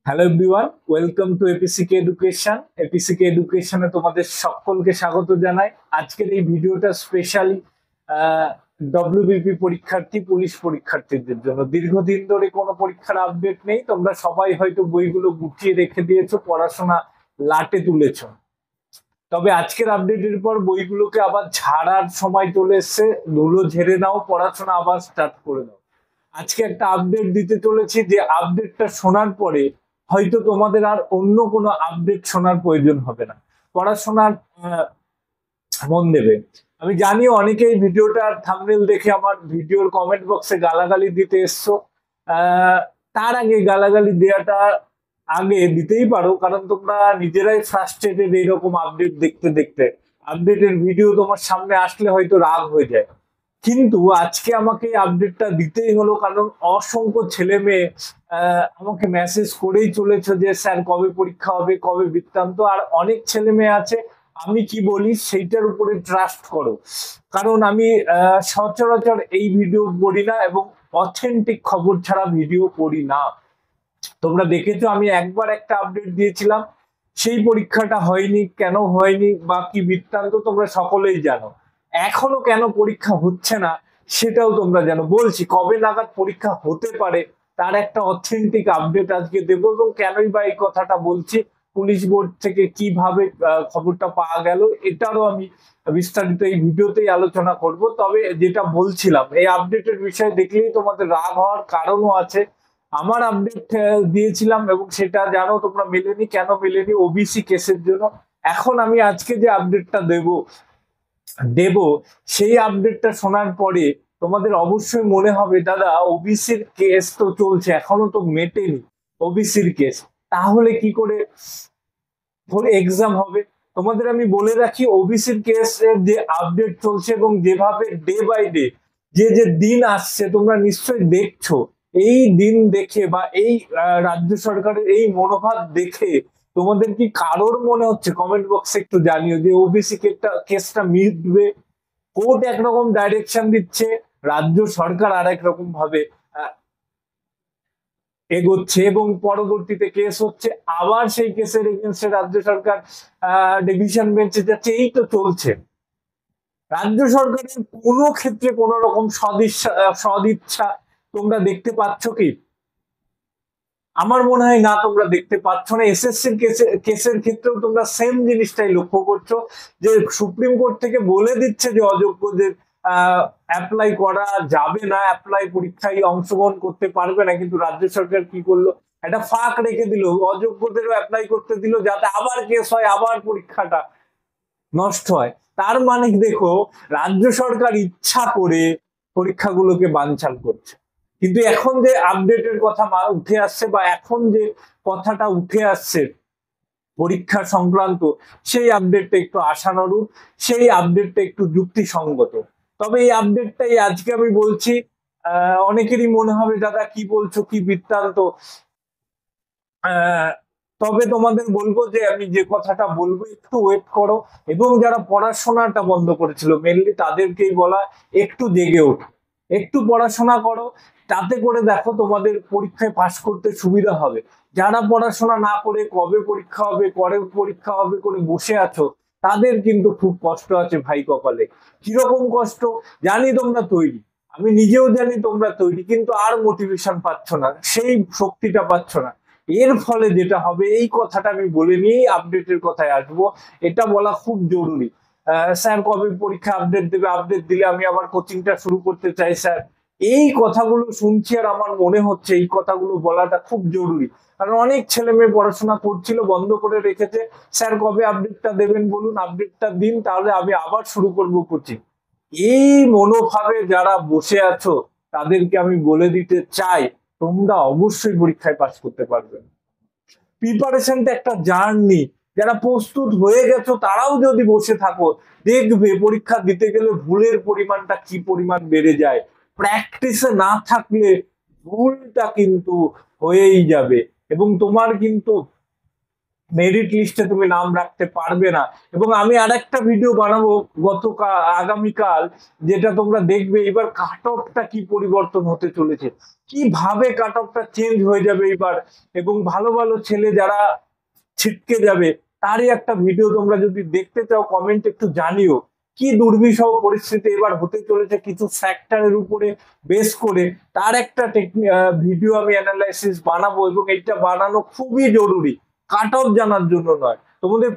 Hello everyone, welcome to APCK education. এপিসিকে এডুকেশনে তোমাদের সকলকে স্বাগত জানাই। আজকের এই ভিডিওটা স্পেশালি ডব্লিউবিপি পরীক্ষার্থী, পুলিশ পরীক্ষার্থীদের জন্য। দীর্ঘদিন ধরে কোনো পরীক্ষার আপডেট নেই, তোমরা সবাই হয়তো বইগুলো গুছিয়ে রেখে দিয়েছো, পড়াশোনা লাটে তুলেছো। তবে আজকের আপডেটের পর বইগুলোকে আবার ঝাড়ার সময় চলে এসছে। ধুলো ঝেড়ে নাও, পড়াশোনা আবার স্টার্ট করে দাও। আজকে একটা আপডেট দিতে চলেছি, যে আপডেটটা শোনার পরে হয়তো তোমাদের আর অন্য কোনো আপডেট শোনার প্রয়োজন হবে না, পড়াশোনার মন দেবে। আমি জানি অনেকেই ভিডিওটার থাম্বনেল দেখে আমার ভিডিওর কমেন্ট বক্সে গালাগালি দিতে এসছো। তার আগে গালাগালি দেওয়াটা আগে দিতেই পারো, কারণ তোমরা নিজেরাই ফ্রাস্ট্রেটেড এইরকম আপডেট দেখতে দেখতে। আপডেটের ভিডিও তোমার সামনে আসলে হয়তো রাগ হয়ে যায়, কিন্তু আজকে আমাকে আপডেটটা দিতেই হলো, কারণ অসংখ্য ছেলে মেয়ে আমাকে মেসেজ করেই চলেছে যে স্যার কবে পরীক্ষা হবে, কবে বৃত্তান্ত। আর অনেক ছেলে মেয়ে আছে আমি কি বলি সেইটার উপরে ট্রাস্ট করো, কারণ আমি সচরাচর এই ভিডিও পড়ি না এবং অথেন্টিক খবর ছাড়া ভিডিও পড়ি না। তোমরা দেখেছো আমি একবার একটা আপডেট দিয়েছিলাম, সেই পরীক্ষাটা হয়নি, কেন হয়নি বা কি বৃত্তান্ত তোমরা সকলেই জানো। এখনো কেন পরীক্ষা হচ্ছে না সেটাও তোমরা জানো। বলছি কবে নাগাদ পরীক্ষা হতে পারে তার একটা অথেন্টিক আপডেট আজকে দেবো। এবং কেনই বা এই কথাটা বলছি, পুলিশ বোর্ড থেকে কিভাবে খবরটা পাওয়া গেল, এটারও আমি বিস্তারিত এই ভিডিওতেই আলোচনা করব। তবে যেটা বলছিলাম, এই আপডেটের বিষয়ে দেখলেই তোমাদের রাগ হওয়ার কারণও আছে। আমার আপডেট দিয়েছিলাম এবং সেটা জানো তোমরা মেলেনি। কেন মেলেনি? ওবিসি কেসের জন্য। এখন আমি আজকে যে আপডেটটা দেব সেই আপডেটটা শোনার পরে তোমাদের অবশ্যই মনে হবে দাদা ওবিসির কেস তো চলছে, এখনো তো মেটেনি ওবিসির কেস, তাহলে কি করে এক্সাম হবে? তোমাদের আমি বলে রাখি, ওবিসির কেস এর যে আপডেট চলছে এবং যেভাবে ডে বাই ডে যে যে দিন আসছে তোমরা নিশ্চয়ই দেখছো। এই দিন দেখে বা এই রাজ্য সরকারের এই মনোভাব দেখে তোমাদের কি কারোর মনে হচ্ছে, কমেন্ট বক্সে একটু জানিও, যে ওবিসি কেসটা মিটবে? কোর্ট একরকম ডাইরেকশন দিচ্ছে, রাজ্য সরকার আর এক রকম ভাবে এগোচ্ছে এবং পরবর্তীতে কেস হচ্ছে, আবার সেই কেসের এগেনস্টে রাজ্য সরকার ডিভিশন বেঞ্চে যাচ্ছে। এই তো চলছে। রাজ্য সরকারের কোনো ক্ষেত্রে কোন রকম সদিচ্ছা তোমরা দেখতে পাচ্ছ কি? আমার মনে হয় না, তোমরা দেখতে পাচ্ছ না। এসএসসির কেসের ক্ষেত্রেও তোমরা সেম জিনিসটাই লক্ষ্য করছো, যে সুপ্রিম কোর্ট থেকে বলে দিচ্ছে যে অযোগ্যদের অ্যাপ্লাই করা যাবে না, অ্যাপ্লাই পরীক্ষায় অংশগ্রহণ করতে পারবে না। কিন্তু রাজ্য সরকার কি করলো, একটা ফাঁক রেখে দিল, অযোগ্যদেরও অ্যাপ্লাই করতে দিল, যাতে আবার কেস হয়, আবার পরীক্ষাটা নষ্ট হয়। তার মানে দেখো, রাজ্য সরকার ইচ্ছা করে পরীক্ষাগুলোকে বানচাল করছে। কিন্তু এখন যে আপডেটের কথা উঠে আসছে, বা এখন যে কথাটা উঠে আসছে পরীক্ষা সংক্রান্ত, সেই আপডেটটা একটু আশানুরূপ, সেই আপডেটটা একটু যুক্তিসঙ্গত। তবে এই আপডেটটাই আজকে আমি বলছি। অনেকেরই মনে হবে দাদা কি বলছো, কি বৃত্তান্ত। তবে তোমাদের বলবো যে আমি যে কথাটা বলবো একটু ওয়েট করো, এবং যারা পড়াশোনাটা বন্ধ করেছিল মেনলি তাদেরকেই বলা, একটু জেগে ওঠো, একটু পড়াশোনা করো। তাতে করে দেখো তোমাদের পরীক্ষায় পাশ করতে সুবিধা হবে। যারা পড়াশোনা না করে কবে পরীক্ষা হবে, করে পরীক্ষা হবে করে বসে আছো, তাদের কিন্তু খুব কষ্ট আছে ভাই কপালে। কিরকম কষ্ট জানি, তোমরা তৈরি, আমি নিজেও জানি তোমরা তৈরি, কিন্তু আর মোটিভেশন পাচ্ছ না, সেই শক্তিটা পাচ্ছ না। এর ফলে যেটা হবে, এই কথাটা আমি বলে নিয়েই আপডেটের কথায় আসবো। এটা বলা খুব জরুরি। স্যার কবে পরীক্ষা আপডেট দেবে, আপডেট দিলে আমি আবার কোচিংটা শুরু করতে চাই স্যার। এই কথাগুলো শুনছি আর আমার মনে হচ্ছে এই কথাগুলো বলাটা খুব জরুরি, কারণ অনেক ছেলে মেয়ে পড়াশোনা করছিল, বন্ধ করে রেখেছে। স্যার কবে আপডেটটা দেবেন বলুন, আপডেটটা দিন, তাহলে আমি আবার শুরু করব কোচিং। এই মনোভাবে যারা বসে আছো তাদেরকে আমি বলে দিতে চাই, তোমরা অবশ্যই পরীক্ষায় পাস করতে পারবে। প্রিপারেশনটা একটা জার্নি। যারা প্রস্তুত হয়ে গেছো তারাও যদি বসে থাকো, দেখবে পরীক্ষা দিতে গেলে ভুলের পরিমাণটা কি পরিমাণ বেড়ে যায়। প্র্যাকটিসে না থাকলে ভুলটা কিন্তু হয়েই যাবে, এবং তোমার কিন্তু মেরিট লিস্টে তুমি নাম রাখতে পারবে না। এবং আমি আরেকটা ভিডিও বানাবো আগামীকাল, যেটা তোমরা দেখবে এবার কাট অফটা কি পরিবর্তন হতে চলেছে, কিভাবে কাট অফটা চেঞ্জ হয়ে যাবে এবার, এবং ভালো ভালো ছেলে যারা ছিটকে যাবে তারই একটা ভিডিও তোমরা যদি দেখতে চাও কমেন্ট একটু জানিও। কি দুর্বিষহ পরিস্থিতি এবার হতে চলেছে কিছু ফ্যাক্টরের উপরে বেস করে, তার একটা ভিডিও আমি অ্যানালাইসিস বানাবো, এবং এটা বানানো খুবই জরুরি কাট অফ জানার জন্য নয়, তোমাদের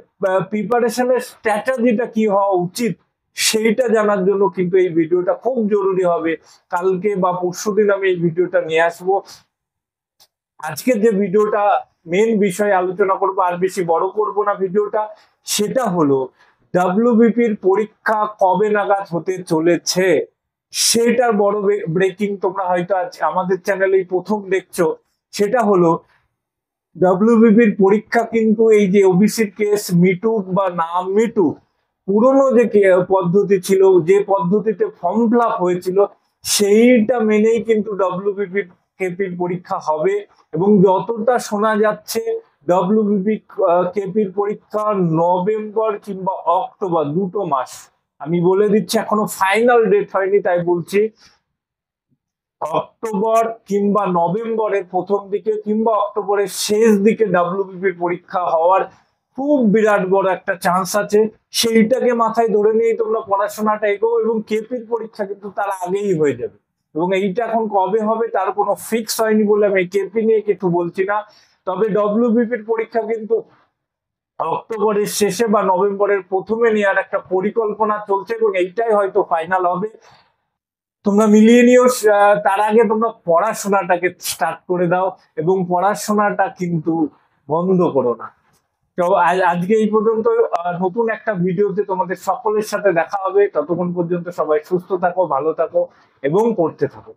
প্রিপারেশনের স্ট্র্যাটেজিটা কি হওয়া উচিত সেইটা জানার জন্য কিন্তু এই ভিডিওটা খুব জরুরি হবে। কালকে বা পরশুদিন আমি এই ভিডিওটা নিয়ে আসবো। আজকের যে ভিডিওটা মেন বিষয়ে আলোচনা করবো, আর বেশি বড় করব না ভিডিওটা, সেটা হলো ডাব্লিউবিপির পরীক্ষা কবে নাগাদ হতে চলেছে সেটার বড় ব্রেকিং তোমরা হয়তো আজ আমাদের চ্যানেলেই প্রথম দেখছো। সেটা হলো ডাব্লিউবিপির পরীক্ষা কিন্তু এই যে ওবিসির কেস মিটুক বা না মিটুক, পুরনো যে পদ্ধতি ছিল, যে পদ্ধতিতে ফর্ম ফিল আপ হয়েছিল সেইটা মেনেই কিন্তু ডাব্লিউবিপি কেপির পরীক্ষা হবে। এবং যতটা শোনা যাচ্ছে ডাব্লিউবিপি কেপির পরীক্ষা নভেম্বর কিংবা অক্টোবর, 2 মাস। আমি বলে দিচ্ছি, এখনো ফাইনাল ডেট হয়নি, তাই বলছি অক্টোবর কিংবা নভেম্বরের প্রথম দিকে কিংবা অক্টোবরের শেষ দিকে ডাব্লিউবিপির পরীক্ষা হওয়ার খুব বিরাট বড় একটা চান্স আছে। সেইটাকে মাথায় ধরে নিয়ে তোমরা পড়াশোনাটা এগো, এবং কেপির পরীক্ষা কিন্তু তার আগেই হয়ে যাবে। এবং এইটা এখন কবে হবে তার কোনো ফিক্স হয়নি বলে আমি কেপি নিয়ে কিছু বলছি না। তবে ডাব্লিউবিপির পরীক্ষা কিন্তু অক্টোবরের শেষে বা নভেম্বরের প্রথমে নেওয়ার একটা পরিকল্পনা চলছে, এবং এইটাই হয়তো ফাইনাল হবে। তোমরা মিলিয়ে নিও। তার আগে তোমরা পড়াশোনাটাকে স্টার্ট করে দাও, এবং পড়াশোনাটা কিন্তু বন্ধ করো না। তো আজকে এই পর্যন্ত। নতুন একটা ভিডিওতে তোমাদের সকলের সাথে দেখা হবে। ততক্ষণ পর্যন্ত সবাই সুস্থ থাকো, ভালো থাকো এবং পড়তে থাকো।